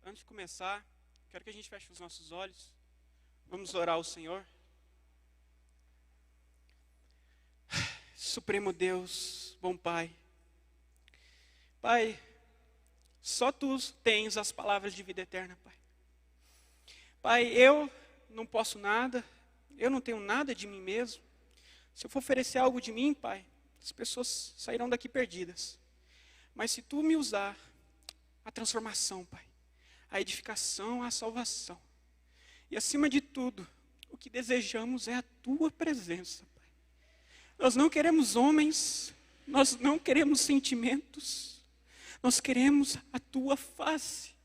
antes de começar, quero que a gente feche os nossos olhos. Vamos orar ao Senhor. Supremo Deus, bom Pai. Pai, só Tu tens as palavras de vida eterna, Pai. Pai, eu não posso nada, eu não tenho nada de mim mesmo. Se eu for oferecer algo de mim, Pai, as pessoas sairão daqui perdidas. Mas se Tu me usar, a transformação, Pai, a edificação, a salvação. E acima de tudo, o que desejamos é a Tua presença, Pai. Nós não queremos homens, nós não queremos sentimentos, nós queremos a Tua face,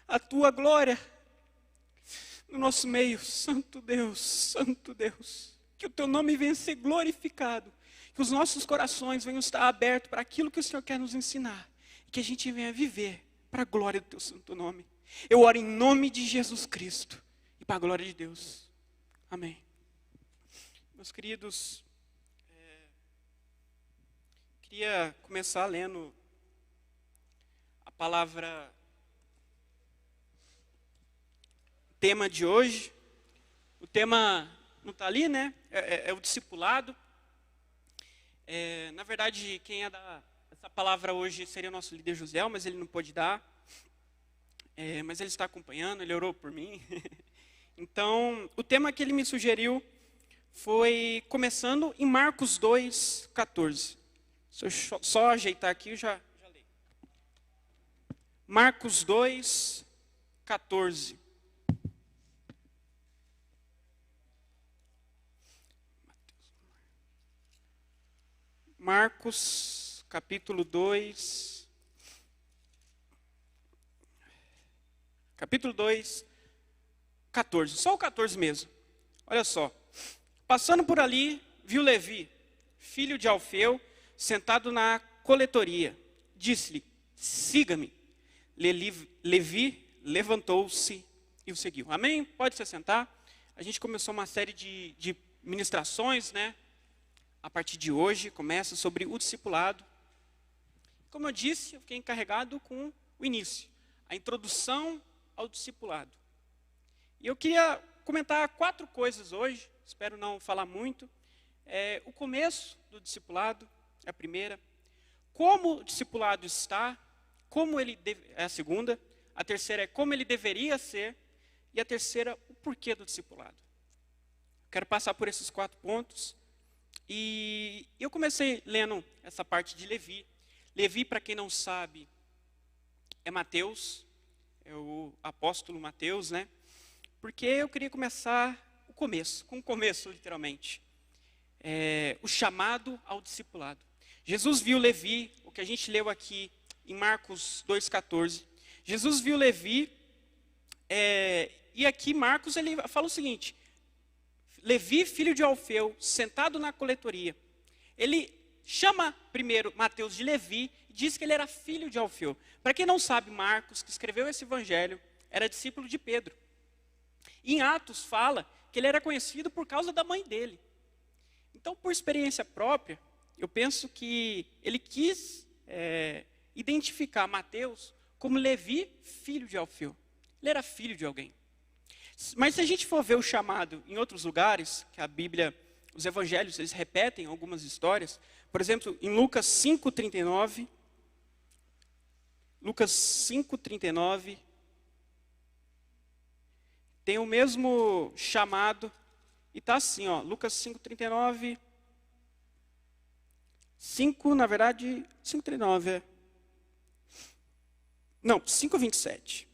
a Tua glória no nosso meio. Santo Deus, que o Teu nome venha ser glorificado, que os nossos corações venham estar abertos para aquilo que o Senhor quer nos ensinar, e que a gente venha viver para a glória do Teu santo nome. Eu oro em nome de Jesus Cristo e para a glória de Deus. Amém. Meus queridos, queria começar lendo a palavra, tema de hoje. O tema não está ali, né? É o discipulado. Na verdade, quem ia dar essa palavra hoje seria o nosso líder José, mas ele não pôde dar. Mas ele está acompanhando, ele orou por mim. Então, o tema que ele me sugeriu foi começando em Marcos 2:14. Se eu só ajeitar aqui, eu já leio. Marcos 2:14. Marcos, capítulo 2. Capítulo 2, 14. Só o 14 mesmo. Olha só. Passando por ali, viu Levi, filho de Alfeu, sentado na coletoria. Disse-lhe: siga-me. Levi levantou-se e o seguiu. Amém? Pode se sentar. A gente começou uma série de ministrações, né? A partir de hoje, começa sobre o discipulado. Como eu disse, eu fiquei encarregado com o início, a introdução ao discipulado. E eu queria comentar 4 coisas hoje, espero não falar muito. O começo do discipulado é a primeira. Como o discipulado está, como ele é a segunda. A terceira é como ele deveria ser. E a terceira, o porquê do discipulado. Quero passar por esses 4 pontos. E eu comecei lendo essa parte de Levi. Levi, para quem não sabe, é Mateus, é o apóstolo Mateus, né? Porque eu queria começar com o começo, literalmente. O chamado ao discipulado. Jesus viu Levi, o que a gente leu aqui em Marcos 2,14. Jesus viu Levi, e aqui Marcos ele fala o seguinte: Levi, filho de Alfeu, sentado na coletoria. Ele chama primeiro Mateus de Levi e diz que ele era filho de Alfeu. Para quem não sabe, Marcos, que escreveu esse evangelho, era discípulo de Pedro. E em Atos fala que ele era conhecido por causa da mãe dele. Então, por experiência própria, eu penso que ele quis identificar Mateus como Levi, filho de Alfeu. Ele era filho de alguém. Mas se a gente for ver o chamado em outros lugares, que a Bíblia, os evangelhos, eles repetem algumas histórias. Por exemplo, em Lucas 5:39. Lucas 5:39. Tem o mesmo chamado. E está assim, ó, Lucas 5:39. 5:39 Não, 5:27.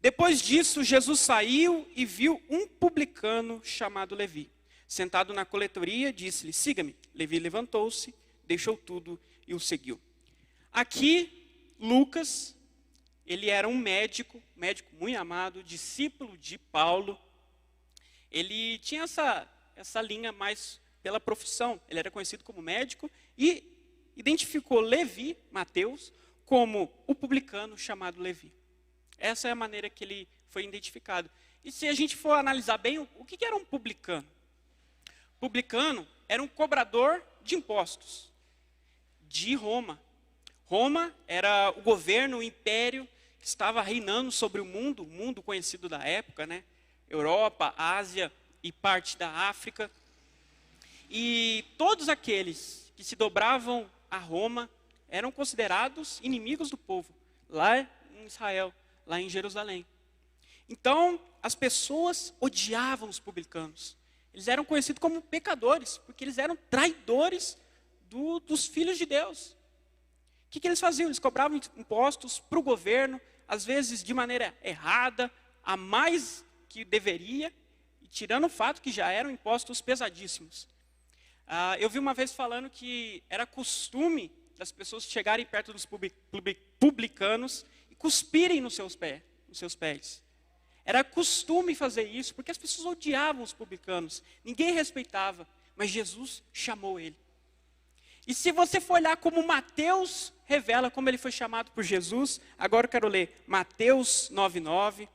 Depois disso, Jesus saiu e viu um publicano chamado Levi. Sentado na coletoria, disse-lhe: siga-me. Levi levantou-se, deixou tudo e o seguiu. Aqui, Lucas, ele era um médico muito amado, discípulo de Paulo. Ele tinha essa linha mais pela profissão. Ele era conhecido como médico e identificou Levi, Mateus, como o publicano chamado Levi. Essa é a maneira que ele foi identificado. E se a gente for analisar bem, o que era um publicano? Publicano era um cobrador de impostos de Roma. Roma era o governo, o império que estava reinando sobre o mundo conhecido da época, né? Europa, Ásia e parte da África. E todos aqueles que se dobravam a Roma eram considerados inimigos do povo, lá em Israel, lá em Jerusalém. Então, as pessoas odiavam os publicanos. Eles eram conhecidos como pecadores, porque eles eram traidores dos filhos de Deus. O que eles faziam? Eles cobravam impostos para o governo, às vezes de maneira errada, a mais que deveria, e tirando o fato que já eram impostos pesadíssimos. Eu vi uma vez falando que era costume das pessoas chegarem perto dos publicanos e cuspirem nos seus pés. Era costume fazer isso, porque as pessoas odiavam os publicanos. Ninguém respeitava, mas Jesus chamou ele. E se você for olhar como Mateus revela como ele foi chamado por Jesus, agora eu quero ler Mateus 9,9.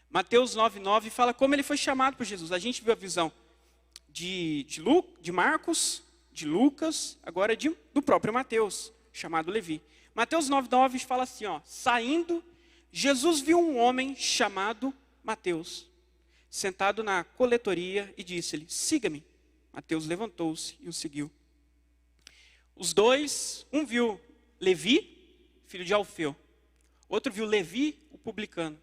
Mateus 9,9 fala como ele foi chamado por Jesus. A gente viu a visão de Marcos, de Lucas, agora do próprio Mateus, chamado Levi. Mateus 9,9 fala assim, saindo, Jesus viu um homem chamado Mateus, sentado na coletoria e disse-lhe, siga-me. Mateus levantou-se e o seguiu. Os dois, um viu Levi, filho de Alfeu, outro viu Levi, o publicano.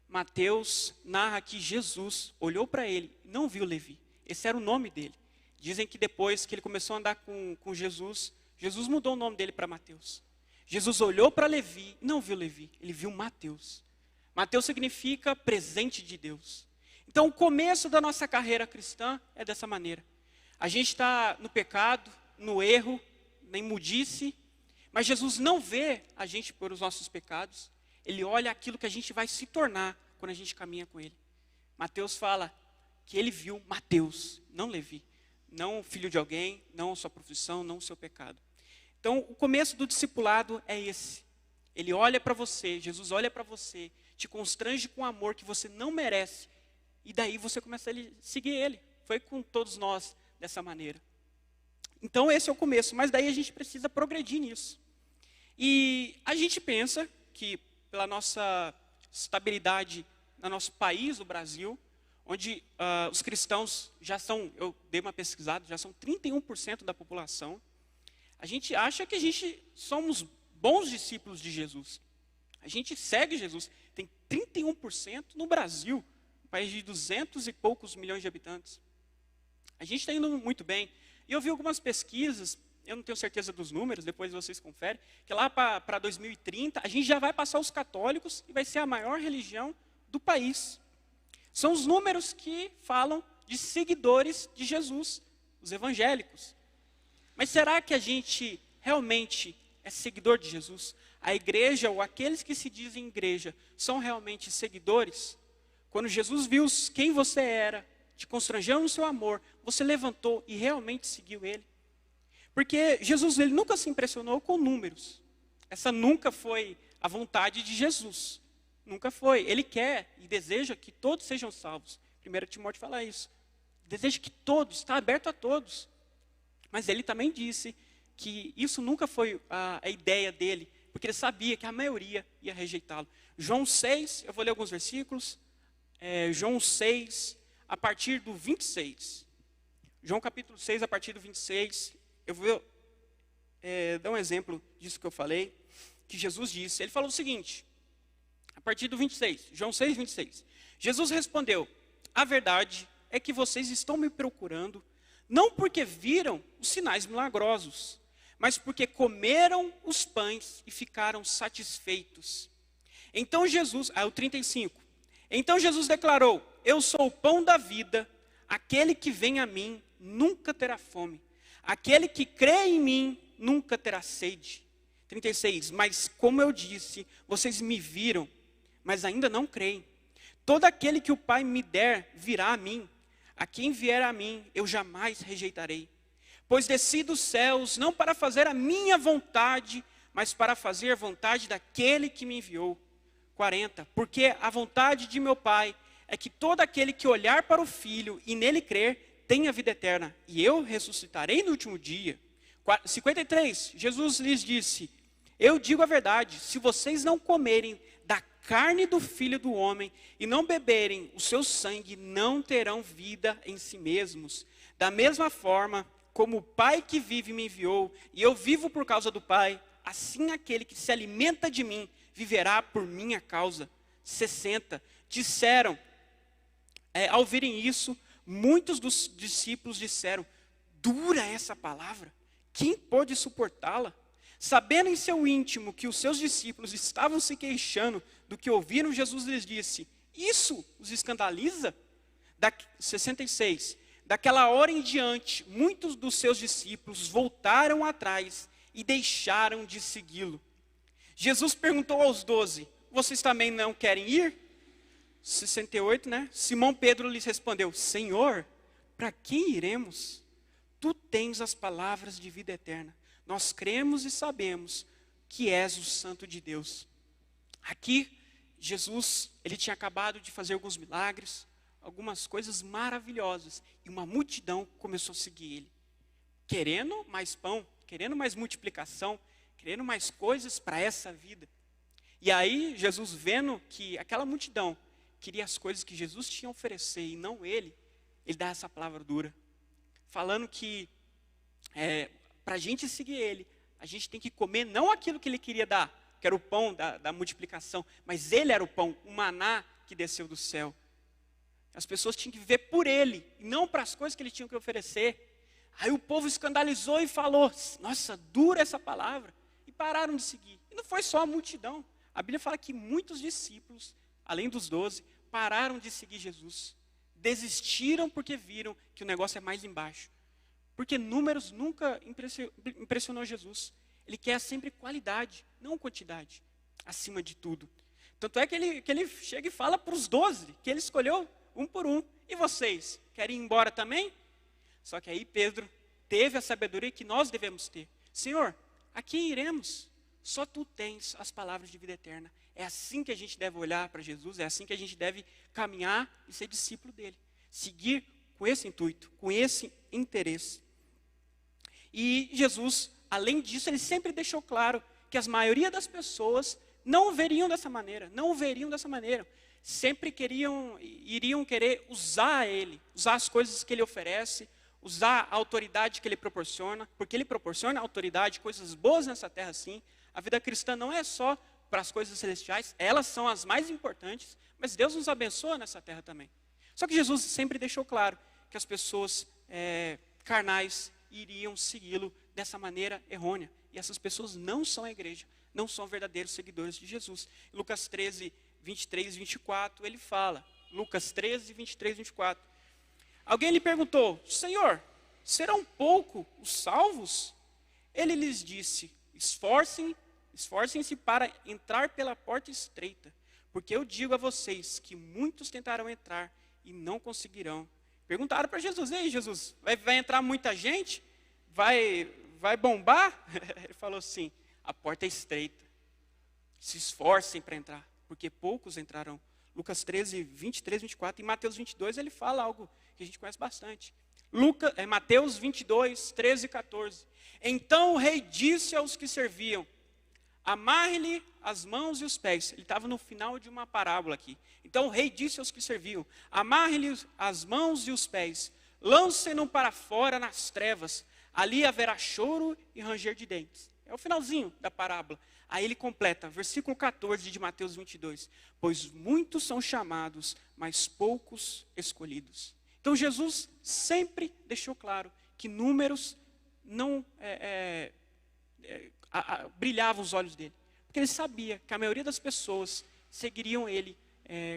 Mateus narra que Jesus olhou para ele e não viu Levi. Esse era o nome dele. Dizem que depois que ele começou a andar com Jesus, Jesus mudou o nome dele para Mateus. Jesus olhou para Levi e não viu Levi, ele viu Mateus. Mateus significa presente de Deus. Então o começo da nossa carreira cristã é dessa maneira. A gente está no pecado, no erro, na imundice, mas Jesus não vê a gente por os nossos pecados. Ele olha aquilo que a gente vai se tornar quando a gente caminha com ele. Mateus fala que ele viu Mateus, não Levi. Não filho de alguém, não sua profissão, não o seu pecado. Então, o começo do discipulado é esse. Ele olha para você, Jesus olha para você, te constrange com amor que você não merece. E daí você começa a seguir ele. Foi com todos nós dessa maneira. Então, esse é o começo. Mas daí a gente precisa progredir nisso. E a gente pensa que, pela nossa estabilidade no nosso país, o Brasil, onde os cristãos já são, eu dei uma pesquisada, já são 31% da população. A gente acha que a gente somos bons discípulos de Jesus. A gente segue Jesus. Tem 31% no Brasil, um país de 200 e poucos milhões de habitantes. A gente está indo muito bem. E eu vi algumas pesquisas, eu não tenho certeza dos números, depois vocês conferem, que lá para 2030, a gente já vai passar os católicos e vai ser a maior religião do país. São os números que falam de seguidores de Jesus, os evangélicos. Mas será que a gente realmente é seguidor de Jesus? A igreja ou aqueles que se dizem igreja são realmente seguidores? Quando Jesus viu quem você era, te constrangeu no seu amor, você levantou e realmente seguiu ele? Porque Jesus ele nunca se impressionou com números. Essa nunca foi a vontade de Jesus. Nunca foi. Ele quer e deseja que todos sejam salvos. 1 Timóteo fala isso. Deseja que todos, está aberto a todos. Mas ele também disse que isso nunca foi a ideia dele, porque ele sabia que a maioria ia rejeitá-lo. João 6, eu vou ler alguns versículos. João 6, a partir do 26. João capítulo 6, a partir do 26. Eu vou dar um exemplo disso que eu falei, que Jesus disse. Ele falou o seguinte, a partir do 26, João 6, 26. Jesus respondeu, a verdade é que vocês estão me procurando, não porque viram os sinais milagrosos, mas porque comeram os pães e ficaram satisfeitos. Então Jesus, o 35. Então Jesus declarou, eu sou o pão da vida, aquele que vem a mim nunca terá fome. Aquele que crê em mim nunca terá sede. 36. Mas como eu disse, vocês me viram, mas ainda não creem. Todo aquele que o Pai me der virá a mim. A quem vier a mim, eu jamais rejeitarei. Pois desci dos céus, não para fazer a minha vontade, mas para fazer a vontade daquele que me enviou. 40. Porque a vontade de meu Pai é que todo aquele que olhar para o Filho e nele crer, tenha vida eterna. E eu ressuscitarei no último dia. 53. Jesus lhes disse, Eu digo a verdade, se vocês não comerem da carne do Filho do Homem e não beberem o seu sangue, não terão vida em si mesmos. Da mesma forma, como o Pai que vive me enviou, e eu vivo por causa do Pai, assim aquele que se alimenta de mim, viverá por minha causa. 60. Disseram, ao ouvirem isso, muitos dos discípulos disseram, dura essa palavra, quem pôde suportá-la? Sabendo em seu íntimo que os seus discípulos estavam se queixando do que ouviram, Jesus lhes disse, isso os escandaliza? 66. Daquela hora em diante, muitos dos seus discípulos voltaram atrás e deixaram de segui-lo. Jesus perguntou aos 12, vocês também não querem ir? 68, né? Simão Pedro lhes respondeu, Senhor, para quem iremos? Tu tens as palavras de vida eterna. Nós cremos e sabemos que és o Santo de Deus. Aqui, Jesus, ele tinha acabado de fazer alguns milagres, algumas coisas maravilhosas. E uma multidão começou a seguir ele. Querendo mais pão, querendo mais multiplicação, querendo mais coisas para essa vida. E aí, Jesus vendo que aquela multidão queria as coisas que Jesus tinha a oferecer e não ele dá essa palavra dura. Falando que para a gente seguir ele, a gente tem que comer não aquilo que ele queria dar, que era o pão da multiplicação, mas ele era o pão, o maná que desceu do céu. As pessoas tinham que viver por ele, e não para as coisas que ele tinha que oferecer. Aí o povo escandalizou e falou, nossa, dura essa palavra, e pararam de seguir. E não foi só a multidão, a Bíblia fala que muitos discípulos, além dos 12, pararam de seguir Jesus. Desistiram porque viram que o negócio é mais embaixo. Porque números nunca impressionou Jesus. Ele quer sempre qualidade, não quantidade, acima de tudo. Tanto é que ele chega e fala para os 12, que ele escolheu um por um. E vocês, querem ir embora também? Só que aí Pedro teve a sabedoria que nós devemos ter. Senhor, a quem iremos? Só tu tens as palavras de vida eterna. É assim que a gente deve olhar para Jesus, é assim que a gente deve caminhar e ser discípulo dele. Seguir com esse intuito, com esse interesse. E Jesus, além disso, ele sempre deixou claro que a maioria das pessoas não o veriam dessa maneira, Sempre iriam querer usar ele, usar as coisas que ele oferece, usar a autoridade que ele proporciona, porque ele proporciona autoridade, coisas boas nessa terra sim. A vida cristã não é só para as coisas celestiais, elas são as mais importantes, mas Deus nos abençoa nessa terra também. Só que Jesus sempre deixou claro que as pessoas carnais iriam segui-lo dessa maneira errônea. E essas pessoas não são a igreja, não são verdadeiros seguidores de Jesus. Em Lucas 13, 23 e 24, ele fala, Lucas 13, 23 e 24. Alguém lhe perguntou, Senhor, serão pouco os salvos? Ele lhes disse, esforcem-se para entrar pela porta estreita, porque eu digo a vocês que muitos tentarão entrar e não conseguirão. Perguntaram para Jesus, ei Jesus, vai entrar muita gente? Vai bombar? Ele falou assim, a porta é estreita, se esforcem para entrar, porque poucos entrarão. Lucas 13, 23, 24, e Mateus 22 ele fala algo que a gente conhece bastante. Mateus 22, 13 e 14. Então o rei disse aos que serviam, amarre-lhe as mãos e os pés. Ele estava no final de uma parábola aqui. Então o rei disse aos que serviam, amarre-lhe as mãos e os pés, lancem-no para fora nas trevas, ali haverá choro e ranger de dentes. É o finalzinho da parábola. Aí ele completa, versículo 14 de Mateus 22. Pois muitos são chamados, mas poucos escolhidos. Então Jesus sempre deixou claro que números não brilhavam os olhos dele. Porque ele sabia que a maioria das pessoas seguiriam ele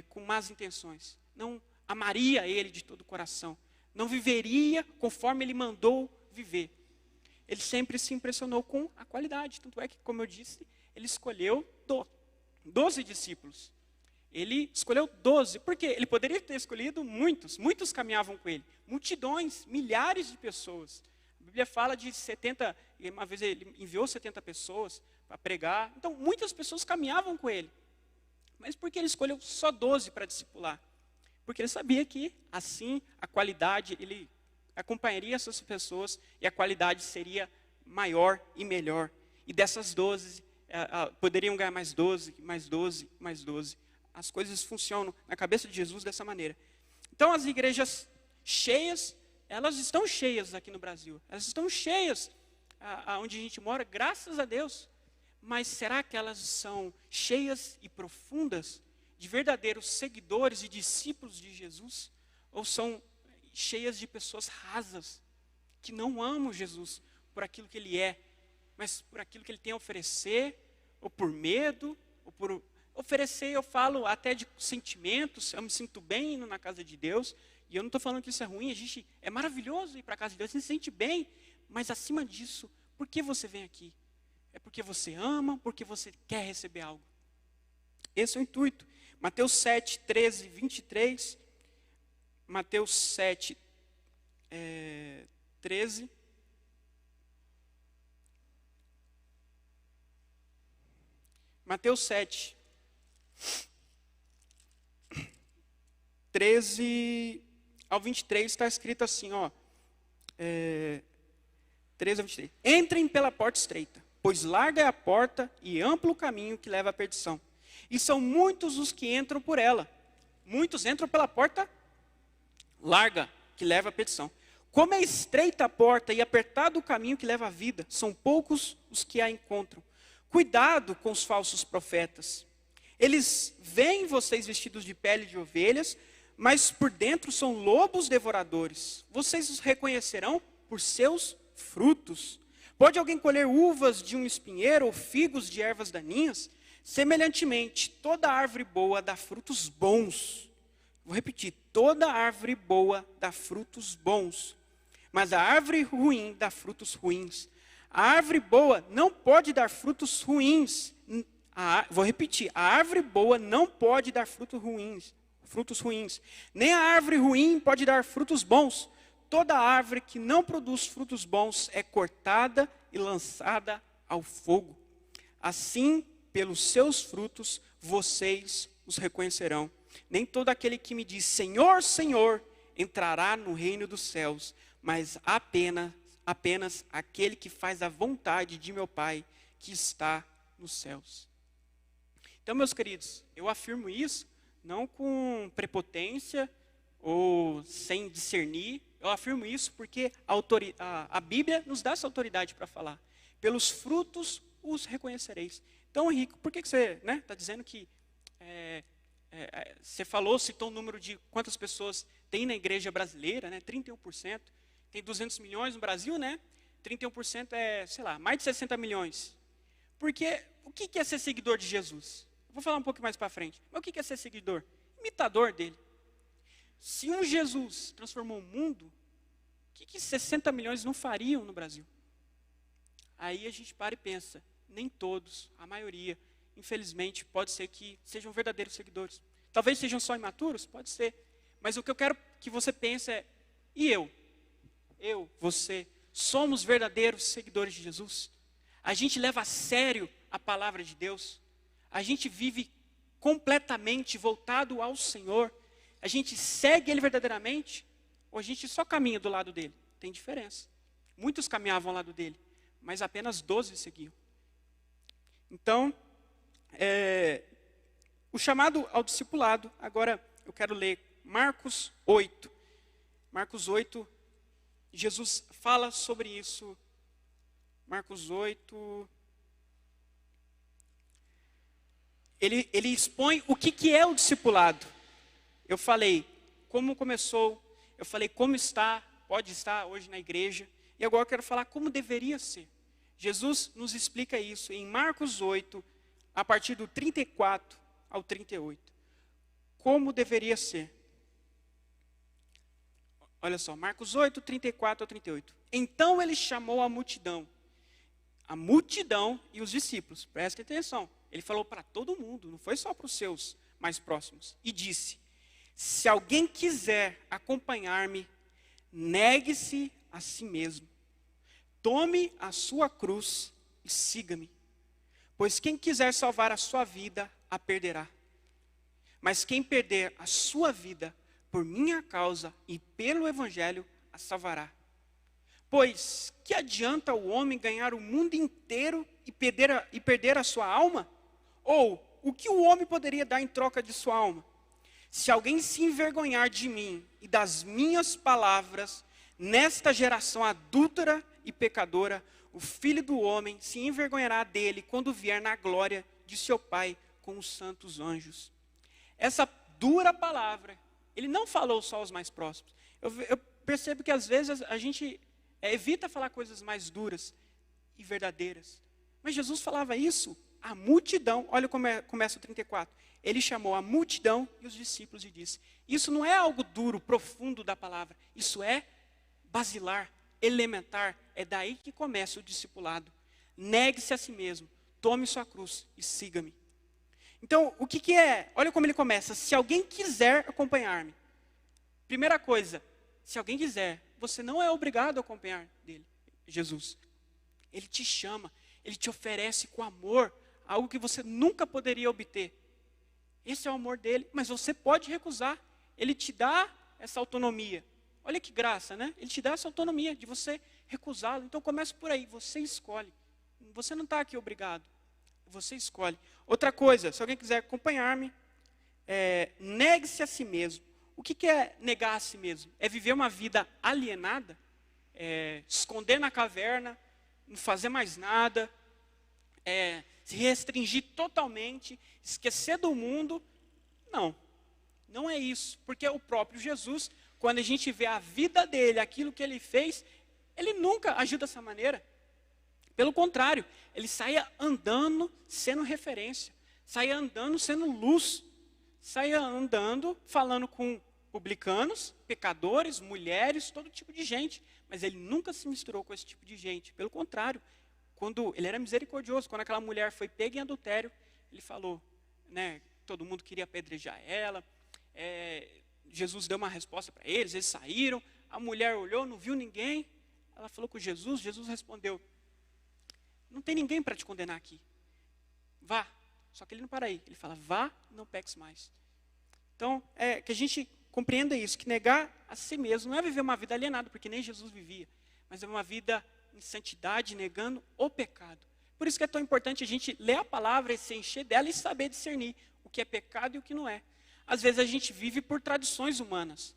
com más intenções. Não amaria ele de todo o coração. Não viveria conforme ele mandou viver. Ele sempre se impressionou com a qualidade. Tanto é que, como eu disse, ele escolheu 12 discípulos. Ele escolheu 12. Por quê? Ele poderia ter escolhido muitos. Muitos caminhavam com ele. Multidões, milhares de pessoas. A Bíblia fala de 70, uma vez ele enviou 70 pessoas para pregar. Então, muitas pessoas caminhavam com ele. Mas por que ele escolheu só 12 para discipular? Porque ele sabia que, assim, a qualidade, ele acompanharia essas pessoas e a qualidade seria maior e melhor. E dessas 12, poderiam ganhar mais 12, mais 12, mais 12. As coisas funcionam na cabeça de Jesus dessa maneira. Então as igrejas cheias, elas estão cheias aqui no Brasil. Elas estão cheias onde a gente mora, graças a Deus. Mas será que elas são cheias e profundas de verdadeiros seguidores e discípulos de Jesus? Ou são cheias de pessoas rasas, que não amam Jesus por aquilo que Ele é, mas por aquilo que Ele tem a oferecer, ou por medo, ou por oferecer, eu falo até de sentimentos. Eu me sinto bem indo na casa de Deus, e eu não estou falando que isso é ruim, é maravilhoso ir para a casa de Deus, a gente se sente bem, mas acima disso, por que você vem aqui? É porque você ama, porque você quer receber algo. Esse é o intuito. Mateus 7, 13, 23. Mateus 7, 13. Mateus 7, 13 ao 23, está escrito assim, 13 ao 23. Entrem pela porta estreita, pois larga é a porta e amplo o caminho que leva à perdição. E são muitos os que entram por ela. Muitos entram pela porta larga, que leva à perdição. Como é estreita a porta e apertado o caminho que leva à vida, são poucos os que a encontram. Cuidado com os falsos profetas. Eles veem vocês vestidos de pele de ovelhas, mas por dentro são lobos devoradores. Vocês os reconhecerão por seus frutos. Pode alguém colher uvas de um espinheiro ou figos de ervas daninhas? Semelhantemente, toda árvore boa dá frutos bons. Vou repetir, toda árvore boa dá frutos bons, mas a árvore ruim dá frutos ruins. A árvore boa não pode dar frutos ruins. Vou repetir, a árvore boa não pode dar frutos ruins. Nem a árvore ruim pode dar frutos bons. Toda árvore que não produz frutos bons é cortada e lançada ao fogo. Assim, pelos seus frutos, vocês os reconhecerão. Nem todo aquele que me diz, Senhor, Senhor, entrará no reino dos céus, mas apenas aquele que faz a vontade de meu Pai, que está nos céus. Então, meus queridos, eu afirmo isso, não com prepotência ou sem discernir. Eu afirmo isso porque a Bíblia nos dá essa autoridade para falar. Pelos frutos os reconhecereis. Então, Henrique, por que você está dizendo que... você citou o número de quantas pessoas tem na igreja brasileira, 31%. Tem 200 milhões no Brasil, 31% é, mais de 60 milhões. Porque o que é ser seguidor de Jesus? Eu vou falar um pouco mais para frente. Mas o que é ser seguidor? Imitador dele. Se um Jesus transformou o mundo, o que 60 milhões não fariam no Brasil? Aí a gente para e pensa, nem todos, a maioria, infelizmente, pode ser que sejam verdadeiros seguidores. Talvez sejam só imaturos, pode ser. Mas o que eu quero que você pense é, e eu? Você, somos verdadeiros seguidores de Jesus? A gente leva a sério a palavra de Deus? A gente vive completamente voltado ao Senhor? A gente segue Ele verdadeiramente? Ou a gente só caminha do lado dele? Tem diferença. Muitos caminhavam ao lado dele, mas apenas 12 seguiam. Então, o chamado ao discipulado, agora eu quero ler Marcos 8. Marcos 8, Jesus fala sobre isso. Marcos 8. Ele expõe o que é o discipulado. Eu falei como começou, eu falei como pode estar hoje na igreja, e agora eu quero falar como deveria ser. Jesus nos explica isso em Marcos 8, a partir do 34 ao 38. Como deveria ser. Olha só, Marcos 8, 34 ao 38. Então ele chamou a multidão e os discípulos, prestem atenção. Ele falou para todo mundo, não foi só para os seus mais próximos. E disse, se alguém quiser acompanhar-me, negue-se a si mesmo. Tome a sua cruz e siga-me. Pois quem quiser salvar a sua vida, a perderá. Mas quem perder a sua vida por minha causa e pelo evangelho, a salvará. Pois que adianta o homem ganhar o mundo inteiro e perder a sua alma? Ou o que o homem poderia dar em troca de sua alma? Se alguém se envergonhar de mim e das minhas palavras, nesta geração adúltera e pecadora, o Filho do Homem se envergonhará dele quando vier na glória de seu Pai com os santos anjos. Essa dura palavra, ele não falou só aos mais próximos. Eu percebo que às vezes a gente evita falar coisas mais duras e verdadeiras. Mas Jesus falava isso à multidão. Olha como começa o 34. Ele chamou a multidão e os discípulos e disse: isso não é algo duro, profundo da palavra. Isso é basilar, elementar. É daí que começa o discipulado. Negue-se a si mesmo, tome sua cruz e siga-me. Então, o que é? Olha como ele começa. Se alguém quiser acompanhar-me. Primeira coisa, se alguém quiser, você não é obrigado a acompanhar dele, Jesus. Ele te chama, ele te oferece com amor algo que você nunca poderia obter. Esse é o amor dele, mas você pode recusar. Ele te dá essa autonomia. Olha que graça, né? Ele te dá essa autonomia de você recusá-lo. Então comece por aí, você escolhe. Você não está aqui obrigado, você escolhe. Outra coisa, se alguém quiser acompanhar-me, negue-se a si mesmo. O que é negar a si mesmo? É viver uma vida alienada, esconder na caverna, não fazer mais nada, se restringir totalmente, esquecer do mundo. Não, não é isso. Porque o próprio Jesus, quando a gente vê a vida dele, aquilo que ele fez, ele nunca agiu dessa maneira. Pelo contrário, ele saía andando sendo referência, saía andando sendo luz, saía andando falando com publicanos, pecadores, mulheres, todo tipo de gente. Mas ele nunca se misturou com esse tipo de gente. Pelo contrário, quando ele era misericordioso, quando aquela mulher foi pega em adultério, ele falou, né, todo mundo queria apedrejar ela. Jesus deu uma resposta para eles, eles saíram. A mulher olhou, não viu ninguém. Ela falou com Jesus, Jesus respondeu: não tem ninguém para te condenar aqui. Vá. Só que ele não para aí. Ele fala: vá, não peques mais. Então, que a gente compreenda isso, que negar a si mesmo não é viver uma vida alienada, porque nem Jesus vivia, mas é uma vida em santidade, negando o pecado. Por isso que é tão importante a gente ler a palavra e se encher dela e saber discernir o que é pecado e o que não é. Às vezes a gente vive por tradições humanas.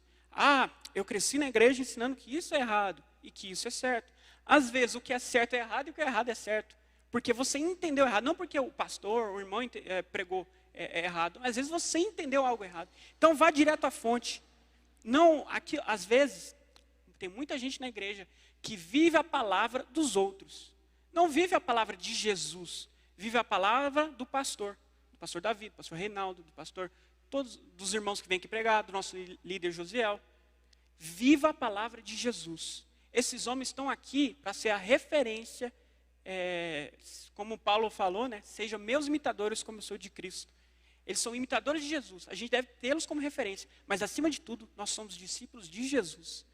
Eu cresci na igreja ensinando que isso é errado e que isso é certo. Às vezes o que é certo é errado e o que é errado é certo. Porque você entendeu errado, não porque o pastor, o irmão pregou errado. Às vezes você entendeu algo errado. Então vá direto à fonte. Não, aqui, às vezes, tem muita gente na igreja que vive a palavra dos outros. Não vive a palavra de Jesus. Vive a palavra do pastor Davi, do pastor Reinaldo, do pastor, todos dos irmãos que vêm aqui pregar, do nosso líder Josiel. Viva a palavra de Jesus. Esses homens estão aqui para ser a referência, como Paulo falou, né? Sejam meus imitadores como eu sou de Cristo. Eles são imitadores de Jesus. A gente deve tê-los como referência. Mas, acima de tudo, nós somos discípulos de Jesus.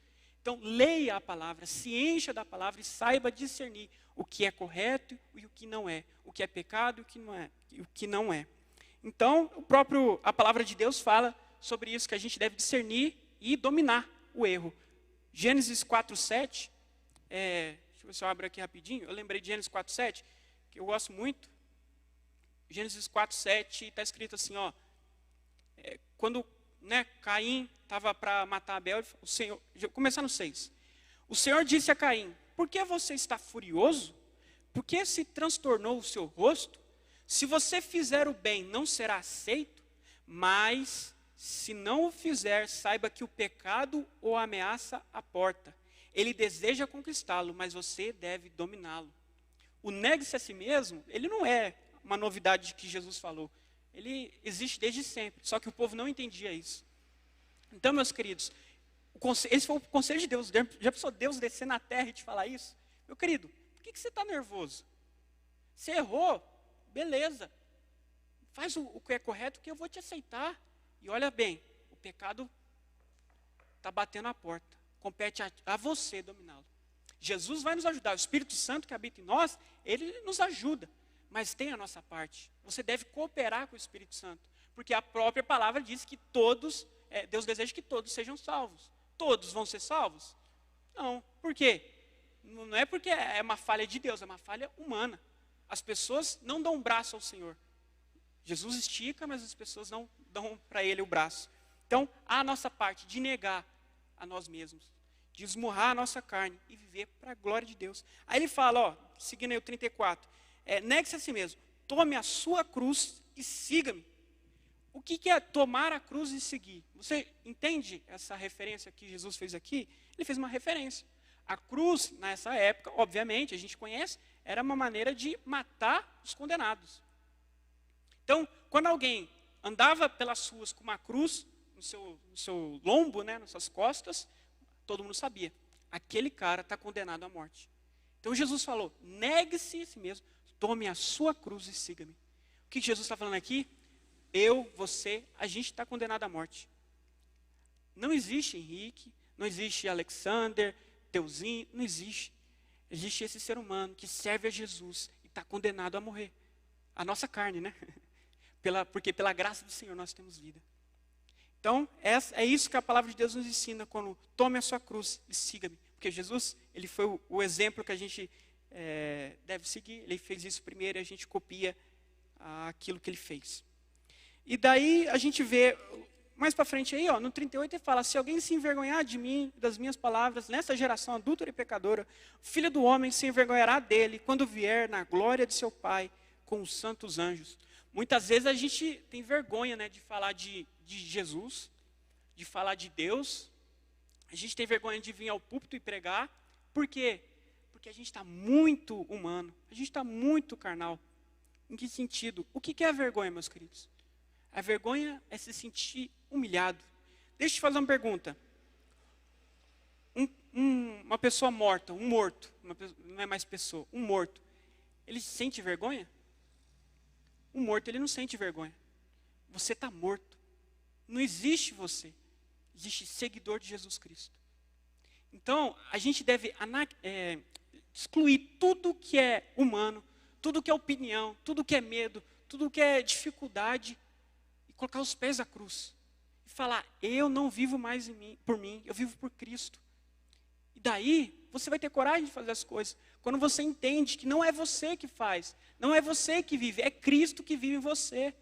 Então, leia a palavra, se encha da palavra e saiba discernir o que é correto e o que não é. O que é pecado e o que não é. Então, a palavra de Deus fala sobre isso, que a gente deve discernir e dominar o erro. Gênesis 4:7, deixa eu ver se eu abro aqui rapidinho. Eu lembrei de Gênesis 4:7, que eu gosto muito. Gênesis 4:7 está escrito assim, quando Caim estava para matar Abel, o Senhor, começar no 6. O Senhor disse a Caim: por que você está furioso? Por que se transtornou o seu rosto? Se você fizer o bem, não será aceito, mas se não o fizer, saiba que o pecado o ameaça à porta. Ele deseja conquistá-lo, mas você deve dominá-lo. O negue-se a si mesmo, ele não é uma novidade que Jesus falou. Ele existe desde sempre, só que o povo não entendia isso. Então, meus queridos, esse foi o conselho de Deus. Já pensou Deus descer na terra e te falar isso? Meu querido, por que você está nervoso? Você errou, beleza. Faz o que é correto que eu vou te aceitar. E olha bem, o pecado está batendo a porta. Compete a você dominá-lo. Jesus vai nos ajudar. O Espírito Santo que habita em nós, ele nos ajuda. Mas tem a nossa parte. Você deve cooperar com o Espírito Santo. Porque a própria palavra diz que Deus deseja que todos sejam salvos. Todos vão ser salvos? Não. Por quê? não é porque é uma falha de Deus, é uma falha humana. As pessoas não dão um braço ao Senhor. Jesus estica, mas as pessoas não dão para ele o braço. Então, há a nossa parte de negar a nós mesmos, de esmurrar a nossa carne e viver para a glória de Deus. Aí ele fala, ó, seguindo aí o 34, negue-se a si mesmo, tome a sua cruz e siga-me. O que é tomar a cruz e seguir? Você entende essa referência que Jesus fez aqui? Ele fez uma referência. A cruz, nessa época, obviamente, a gente conhece, era uma maneira de matar os condenados. Então, quando alguém andava pelas ruas com uma cruz no seu lombo, né, nas suas costas, todo mundo sabia, aquele cara está condenado à morte. Então Jesus falou, negue-se a si mesmo, tome a sua cruz e siga-me. O que Jesus está falando aqui? Eu, você, a gente está condenado à morte. Não existe Henrique, não existe Alexander, Teuzinho, não existe. Existe esse ser humano que serve a Jesus e está condenado a morrer. A nossa carne, né? Porque pela graça do Senhor nós temos vida. Então, é isso que a palavra de Deus nos ensina quando tome a sua cruz e siga-me. Porque Jesus, ele foi o exemplo que a gente deve seguir. Ele fez isso primeiro e a gente copia aquilo que ele fez. E daí a gente vê, mais para frente aí, ó, no 38 ele fala, se alguém se envergonhar de mim, das minhas palavras, nessa geração adúltera e pecadora, o Filho do Homem se envergonhará dele quando vier na glória de seu Pai com os santos anjos. Muitas vezes a gente tem vergonha, né, de falar de Jesus, de falar de Deus. A gente tem vergonha de vir ao púlpito e pregar. Por quê? Porque a gente está muito humano, a gente está muito carnal. Em que sentido? O que é a vergonha, meus queridos? A vergonha é se sentir humilhado. Deixa eu te fazer uma pergunta. Uma pessoa morta, um morto, não é mais pessoa, um morto, ele sente vergonha? Um morto, ele não sente vergonha. Você está morto. Não existe você. Existe seguidor de Jesus Cristo. Então, a gente deve excluir tudo que é humano, tudo que é opinião, tudo que é medo, tudo que é dificuldade, e colocar os pés à cruz. E falar, eu não vivo mais por mim, eu vivo por Cristo. E daí, você vai ter coragem de fazer as coisas. Quando você entende que não é você que faz, não é você que vive, é Cristo que vive em você.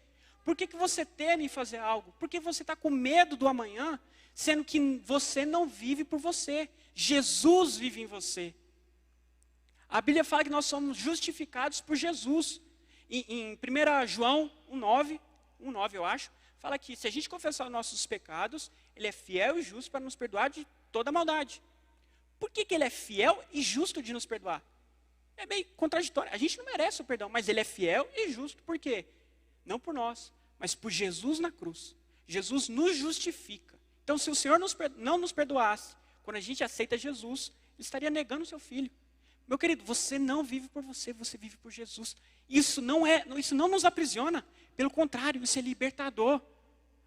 Por que você teme fazer algo? Porque você está com medo do amanhã, sendo que você não vive por você. Jesus vive em você. A Bíblia fala que nós somos justificados por Jesus. Em 1 João 1,9 eu acho, fala que se a gente confessar os nossos pecados, Ele é fiel e justo para nos perdoar de toda maldade. Por que Ele é fiel e justo de nos perdoar? É bem contraditório. A gente não merece o perdão, mas Ele é fiel e justo. Por quê? Não por nós, mas por Jesus na cruz. Jesus nos justifica. Então, se o Senhor não nos perdoasse, quando a gente aceita Jesus, Ele estaria negando o seu Filho. Meu querido, você não vive por você, você vive por Jesus. Isso não nos aprisiona. Pelo contrário, isso é libertador.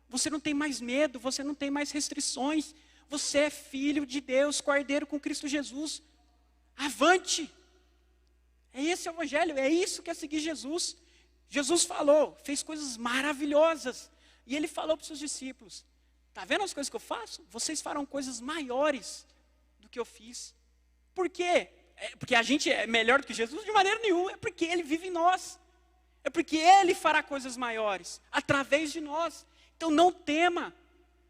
Você não tem mais medo, você não tem mais restrições. Você é filho de Deus, cordeiro com Cristo Jesus. Avante! É esse o evangelho, é isso que é seguir Jesus. Jesus falou, fez coisas maravilhosas. E Ele falou para os seus discípulos, está vendo as coisas que eu faço? Vocês farão coisas maiores do que eu fiz. Por quê? Porque a gente é melhor do que Jesus? De maneira nenhuma, é porque Ele vive em nós. É porque Ele fará coisas maiores, através de nós. Então não tema,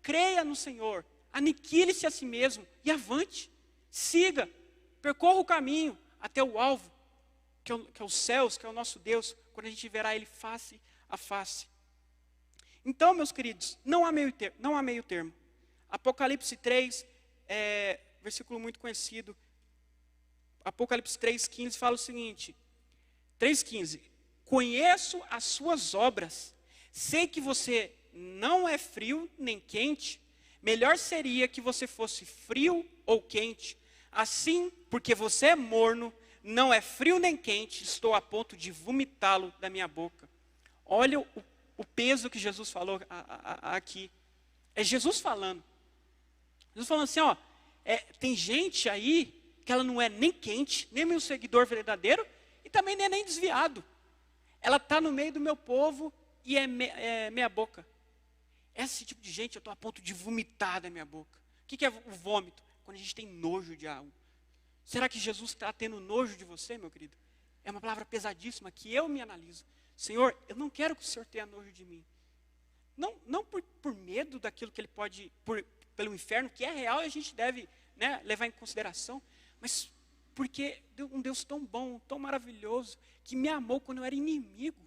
creia no Senhor. Aniquile-se a si mesmo e avante, siga, percorra o caminho até o alvo, que é os céus, que é o nosso Deus, quando a gente verá Ele face a face. Então, meus queridos, não há meio termo. Apocalipse 3, versículo muito conhecido, Apocalipse 3,15 fala o seguinte, 3,15, conheço as suas obras, sei que você não é frio nem quente, melhor seria que você fosse frio ou quente. Assim, porque você é morno, não é frio nem quente, estou a ponto de vomitá-lo da minha boca. Olha o peso que Jesus falou aqui. É Jesus falando. Jesus falando assim, ó, tem gente aí que ela não é nem quente, nem meu seguidor verdadeiro, e também nem desviado. Ela está no meio do meu povo e é meia boca. Esse tipo de gente eu estou a ponto de vomitar da minha boca. O que é o vômito? Quando a gente tem nojo de algo. Será que Jesus está tendo nojo de você, meu querido? É uma palavra pesadíssima que eu me analiso. Senhor, eu não quero que o Senhor tenha nojo de mim. Não por medo daquilo que ele pode, pelo inferno, que é real e a gente deve, né, levar em consideração, mas porque um Deus tão bom, tão maravilhoso, que me amou quando eu era inimigo.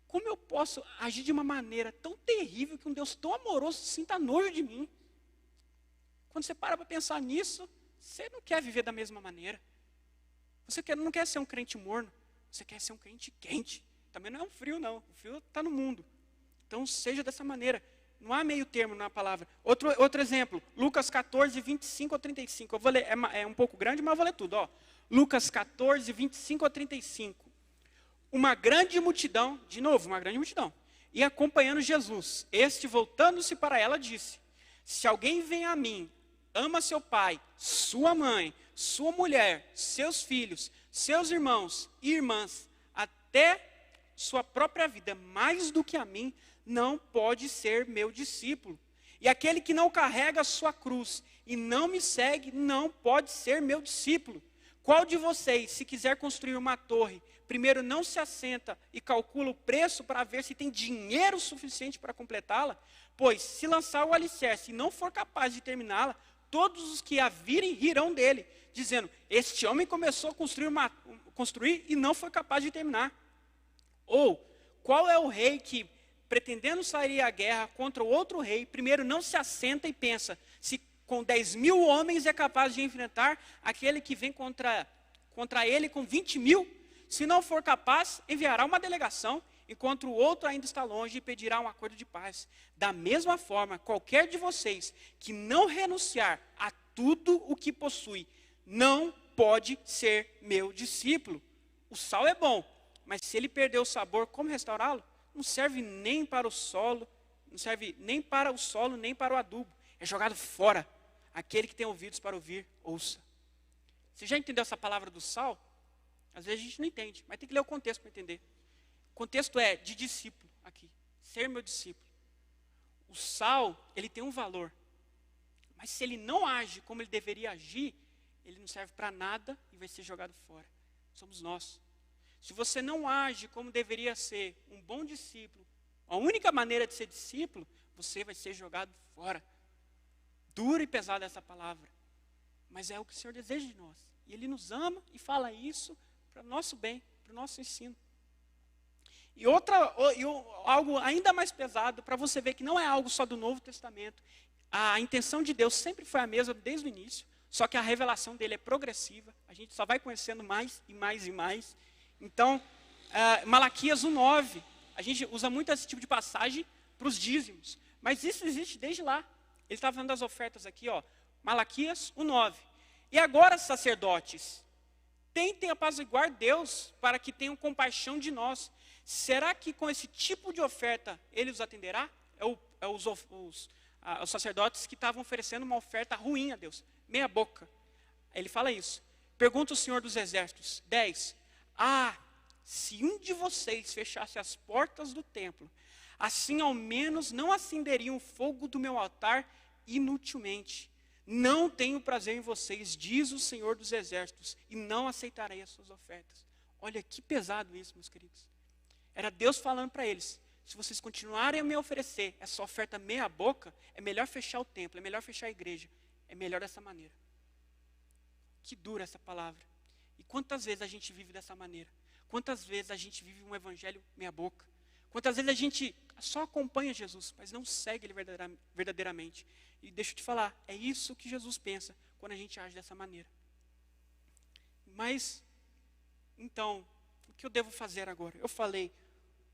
Como eu posso agir de uma maneira tão terrível que um Deus tão amoroso sinta nojo de mim? Quando você para pensar nisso, você não quer viver da mesma maneira. Você não quer ser um crente morno, você quer ser um crente quente. Também não é um frio, não. O frio está no mundo. Então, seja dessa maneira. Não há meio termo na palavra. Outro exemplo, Lucas 14, 25 a 35. Eu vou ler, é um pouco grande, mas eu vou ler tudo. Ó. Lucas 14, 25 a 35. Uma grande multidão, de novo, uma grande multidão, e acompanhando Jesus. Este, voltando-se para ela, disse: se alguém vem a mim, ama seu pai, sua mãe, sua mulher, seus filhos, seus irmãos e irmãs, até sua própria vida, mais do que a mim, não pode ser meu discípulo. E aquele que não carrega a sua cruz e não me segue, não pode ser meu discípulo. Qual de vocês, se quiser construir uma torre, primeiro não se assenta e calcula o preço para ver se tem dinheiro suficiente para completá-la? Pois, se lançar o alicerce e não for capaz de terminá-la, todos os que a virem rirão dele, dizendo: este homem começou a construir e não foi capaz de terminar. Ou, qual é o rei que, pretendendo sair à guerra contra o outro rei, primeiro não se assenta e pensa se com 10.000 homens é capaz de enfrentar aquele que vem contra ele com 20.000? Se não for capaz, enviará uma delegação, enquanto o outro ainda está longe, e pedirá um acordo de paz. Da mesma forma, qualquer de vocês que não renunciar a tudo o que possui, não pode ser meu discípulo. O sal é bom, mas se ele perder o sabor, como restaurá-lo? Não serve nem para o solo, nem para o adubo. É jogado fora. Aquele que tem ouvidos para ouvir, ouça. Você já entendeu essa palavra do sal? Às vezes a gente não entende, mas tem que ler o contexto para entender. O contexto é de discípulo aqui. Ser meu discípulo. O sal, ele tem um valor. Mas se ele não age como ele deveria agir, ele não serve para nada e vai ser jogado fora. Somos nós. Se você não age como deveria ser um bom discípulo, a única maneira de ser discípulo, você vai ser jogado fora. Dura e pesada essa palavra, mas é o que o Senhor deseja de nós. E Ele nos ama e fala isso para o nosso bem, para o nosso ensino. E algo ainda mais pesado, para você ver que não é algo só do Novo Testamento. A intenção de Deus sempre foi a mesma desde o início, só que a revelação dele é progressiva. A gente só vai conhecendo mais e mais e mais. Então, Malaquias 1:9, a gente usa muito esse tipo de passagem para os dízimos, mas isso existe desde lá. Ele está falando das ofertas aqui, ó, Malaquias 1:9. E agora, sacerdotes, tentem apaziguar Deus para que tenham compaixão de nós. Será que com esse tipo de oferta ele os atenderá? Os sacerdotes que estavam oferecendo uma oferta ruim a Deus, meia boca. Ele fala isso. Pergunta o Senhor dos Exércitos, 10. Se um de vocês fechasse as portas do templo, assim ao menos não acenderiam o fogo do meu altar inutilmente. Não tenho prazer em vocês, diz o Senhor dos Exércitos, e não aceitarei as suas ofertas. Olha que pesado isso, meus queridos. Era Deus falando para eles: se vocês continuarem a me oferecer essa oferta meia boca, é melhor fechar o templo, é melhor fechar a igreja. É melhor dessa maneira. Que dura essa palavra. E quantas vezes a gente vive dessa maneira? Quantas vezes a gente vive um evangelho meia boca? Quantas vezes a gente só acompanha Jesus, mas não segue Ele verdadeiramente? E deixa eu te falar, é isso que Jesus pensa quando a gente age dessa maneira. Mas, então, o que eu devo fazer agora? Eu falei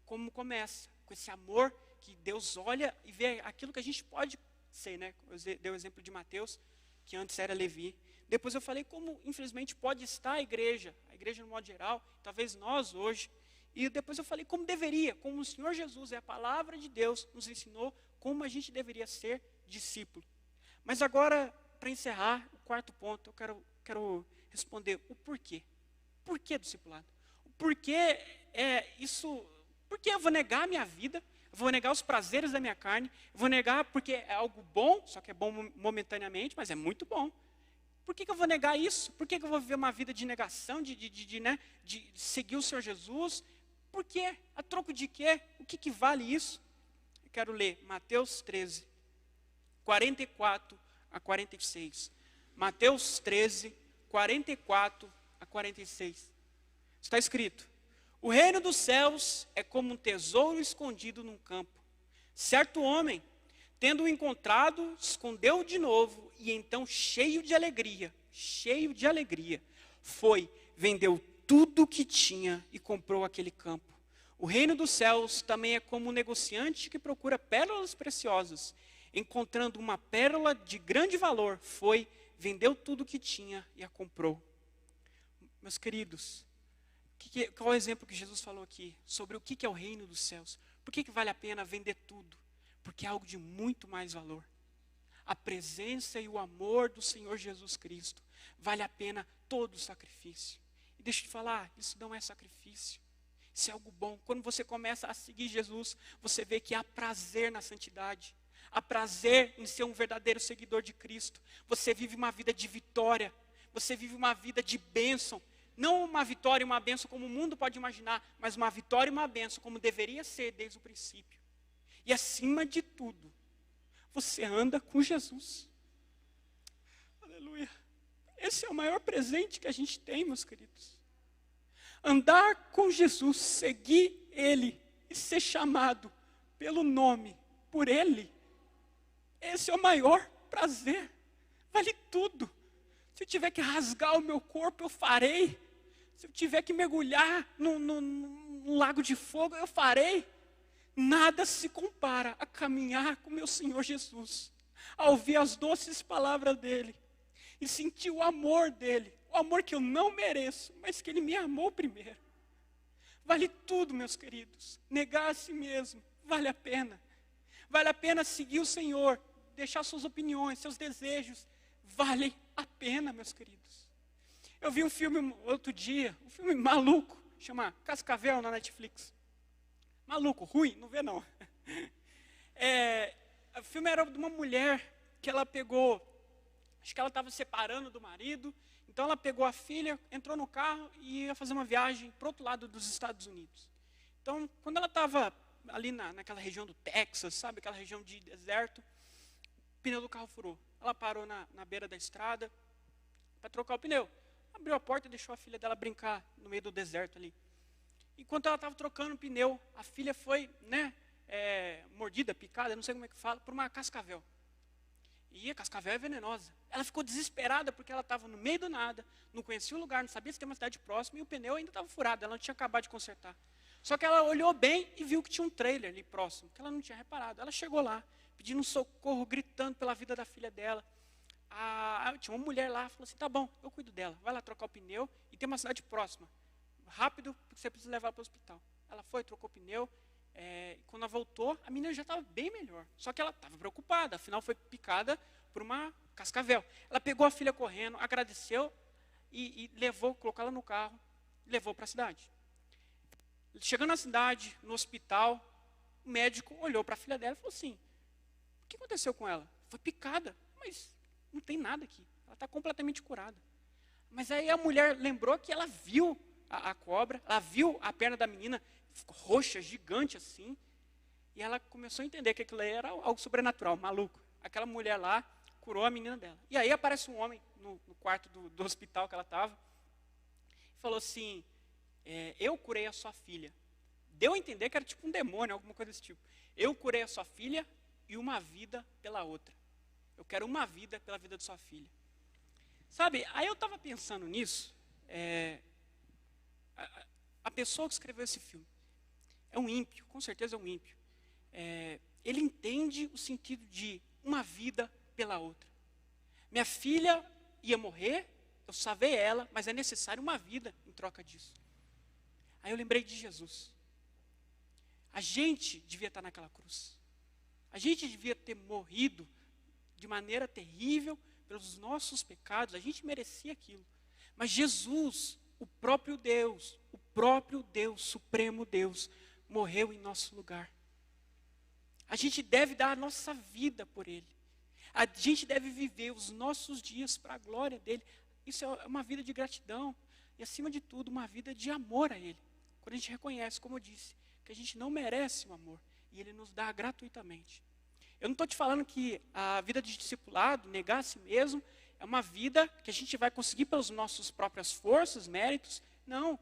como começa, com esse amor que Deus olha e vê aquilo que a gente pode ser, né? Eu dei o exemplo de Mateus, que antes era Levi. Depois eu falei como, infelizmente, pode estar a igreja no modo geral, talvez nós hoje. E depois eu falei como deveria, como o Senhor Jesus, a palavra de Deus, nos ensinou como a gente deveria ser discípulo. Mas agora, para encerrar, o quarto ponto, eu quero responder o porquê. Por que discipulado? O porquê isso? Por que eu vou negar a minha vida? Eu vou negar os prazeres da minha carne? Eu vou negar porque é algo bom, só que é bom momentaneamente, mas é muito bom. Por que eu vou negar isso? Por que eu vou viver uma vida de negação, de seguir o Senhor Jesus? Por quê? A troco de quê? O que vale isso? Eu quero ler Mateus 13, 44 a 46. Mateus 13, 44 a 46. Está escrito: o reino dos céus é como um tesouro escondido num campo. Certo homem, tendo-o encontrado, escondeu-o de novo, e então, cheio de alegria, foi, vendeu tudo o que tinha e comprou aquele campo. O reino dos céus também é como um negociante que procura pérolas preciosas. Encontrando uma pérola de grande valor, foi, vendeu tudo o que tinha e a comprou. Meus queridos, qual é o exemplo que Jesus falou aqui? Sobre o que é o reino dos céus. Por que vale a pena vender tudo? Porque é algo de muito mais valor. A presença e o amor do Senhor Jesus Cristo. Vale a pena todo o sacrifício. E deixa eu te falar, isso não é sacrifício. Isso é algo bom. Quando você começa a seguir Jesus, você vê que há prazer na santidade. Há prazer em ser um verdadeiro seguidor de Cristo. Você vive uma vida de vitória. Você vive uma vida de bênção. Não uma vitória e uma bênção como o mundo pode imaginar, mas uma vitória e uma bênção como deveria ser desde o princípio. E acima de tudo, você anda com Jesus. Aleluia. Esse é o maior presente que a gente tem, meus queridos. Andar com Jesus, seguir Ele e ser chamado pelo nome, por Ele. Esse é o maior prazer. Vale tudo. Se eu tiver que rasgar o meu corpo, eu farei. Se eu tiver que mergulhar num lago de fogo, eu farei. Nada se compara a caminhar com meu Senhor Jesus, a ouvir as doces palavras dEle e sentir o amor dEle, o amor que eu não mereço, mas que Ele me amou primeiro. Vale tudo, meus queridos. Negar a si mesmo, vale a pena. Vale a pena seguir o Senhor, deixar suas opiniões, seus desejos. Vale a pena, meus queridos. Eu vi um filme outro dia, um filme maluco, chama Cascavel na Netflix. Maluco, ruim, não vê não. O filme era de uma mulher que ela pegou, acho que ela estava separando do marido, então ela pegou a filha, entrou no carro e ia fazer uma viagem para o outro lado dos Estados Unidos. Então, quando ela estava ali naquela região do Texas, sabe, aquela região de deserto, o pneu do carro furou. Ela parou na beira da estrada para trocar o pneu. Abriu a porta e deixou a filha dela brincar no meio do deserto ali. Enquanto ela estava trocando o pneu, a filha foi, mordida, picada, não sei como é que fala, por uma cascavel. E a cascavel é venenosa. Ela ficou desesperada porque ela estava no meio do nada, não conhecia o lugar, não sabia se tem uma cidade próxima e o pneu ainda estava furado, ela não tinha acabado de consertar. Só que ela olhou bem e viu que tinha um trailer ali próximo, que ela não tinha reparado. Ela chegou lá, pedindo um socorro, gritando pela vida da filha dela. Tinha uma mulher lá, falou assim, tá bom, eu cuido dela, vai lá trocar o pneu e tem uma cidade próxima. Rápido, porque você precisa levar para o hospital. Ela foi, trocou o pneu, e quando ela voltou, a menina já estava bem melhor. Só que ela estava preocupada, afinal foi picada por uma cascavel. Ela pegou a filha correndo, agradeceu e levou, colocou ela no carro, levou para a cidade. Chegando na cidade, no hospital, o médico olhou para a filha dela e falou assim, o que aconteceu com ela? Foi picada, mas não tem nada aqui, ela está completamente curada. Mas aí a mulher lembrou que ela viu a cobra, ela viu a perna da menina roxa, gigante assim, e ela começou a entender que aquilo era algo sobrenatural, maluco. Aquela mulher lá curou a menina dela. E aí aparece um homem no quarto do hospital que ela estava, e falou assim, eu curei a sua filha. Deu a entender que era tipo um demônio, alguma coisa desse tipo. Eu curei a sua filha e uma vida pela outra. Eu quero uma vida pela vida de sua filha. Sabe, aí eu estava pensando nisso, a pessoa que escreveu esse filme é um ímpio, com certeza é um ímpio. Ele entende o sentido de uma vida pela outra. Minha filha ia morrer, eu salvei ela, mas é necessário uma vida em troca disso. Aí eu lembrei de Jesus. A gente devia estar naquela cruz. A gente devia ter morrido de maneira terrível pelos nossos pecados. A gente merecia aquilo. Mas Jesus, o próprio Deus, Supremo Deus, morreu em nosso lugar. A gente deve dar a nossa vida por Ele. A gente deve viver os nossos dias para a glória dele. Isso é uma vida de gratidão. E, acima de tudo, uma vida de amor a ele. Quando a gente reconhece, como eu disse, que a gente não merece o amor. E ele nos dá gratuitamente. Eu não estou te falando que a vida de discipulado, negar a si mesmo, é uma vida que a gente vai conseguir pelas nossas próprias forças, méritos. Não.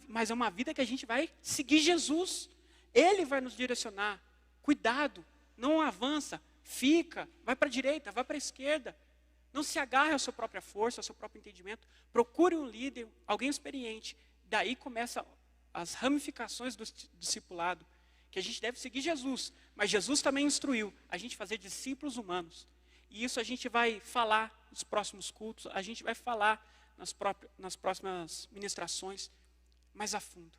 Mas é uma vida que a gente vai seguir Jesus. Ele vai nos direcionar. Cuidado, não avança, fica, vai para a direita, vai para a esquerda. Não se agarre à sua própria força, ao seu próprio entendimento. Procure um líder, alguém experiente. Daí começam as ramificações do discipulado. Que a gente deve seguir Jesus. Mas Jesus também instruiu a gente fazer discípulos humanos. E isso a gente vai falar nos próximos cultos, a gente vai falar nas próximas ministrações mais a fundo.